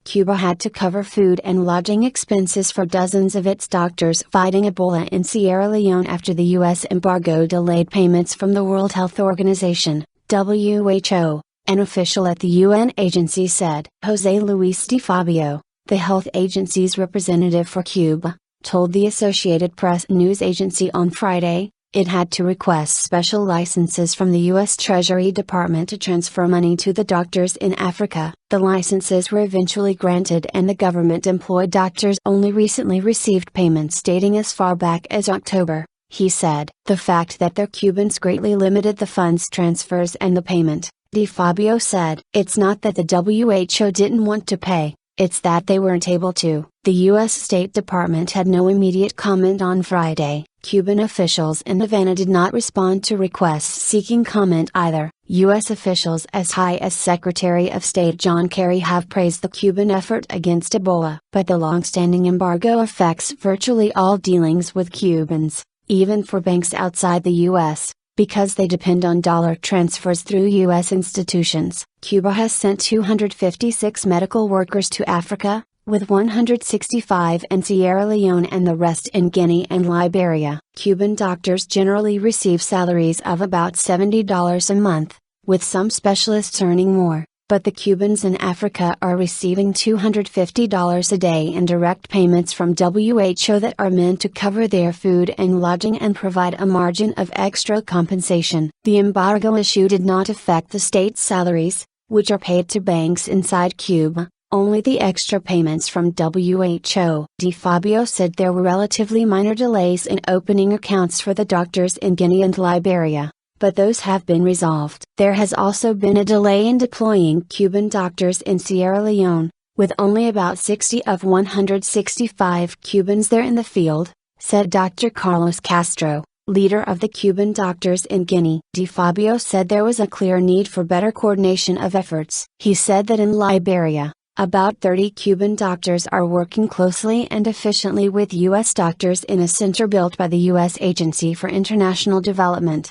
Cuba had to cover food and lodging expenses for dozens of its doctors fighting Ebola in Sierra Leone after the U.S. embargo delayed payments from the World Health Organization, WHO, an official at the UN agency said. José Luis de Fabio, the health agency's representative for Cuba, told the Associated Press news agency on Friday, it had to request special licenses from the U.S. Treasury Department to transfer money to the doctors in Africa. The licenses were eventually granted and the government-employed doctors only recently received payments dating as far back as October, he said. The fact that their Cubans greatly limited the funds transfers and the payment, De Fabio said. It's not that the WHO didn't want to pay, it's that they weren't able to. The U.S. State Department had no immediate comment on Friday. Cuban officials in Havana did not respond to requests seeking comment either. U.S. officials as high as Secretary of State John Kerry have praised the Cuban effort against Ebola. But the long-standing embargo affects virtually all dealings with Cubans, even for banks outside the U.S., because they depend on dollar transfers through U.S. institutions. Cuba has sent 256 medical workers to Africa, with 165 in Sierra Leone and the rest in Guinea and Liberia. Cuban doctors generally receive salaries of about $70 a month, with some specialists earning more, but the Cubans in Africa are receiving $250 a day in direct payments from WHO that are meant to cover their food and lodging and provide a margin of extra compensation. The embargo issue did not affect the state's salaries, which are paid to banks inside Cuba. Only the extra payments from WHO. De Fabio said there were relatively minor delays in opening accounts for the doctors in Guinea and Liberia, but those have been resolved. There has also been a delay in deploying Cuban doctors in Sierra Leone, with only about 60 of 165 Cubans there in the field, said Dr. Carlos Castro, leader of the Cuban doctors in Guinea. De Fabio said there was a clear need for better coordination of efforts. He said that in Liberia, about 30 Cuban doctors are working closely and efficiently with U.S. doctors in a center built by the U.S. Agency for International Development.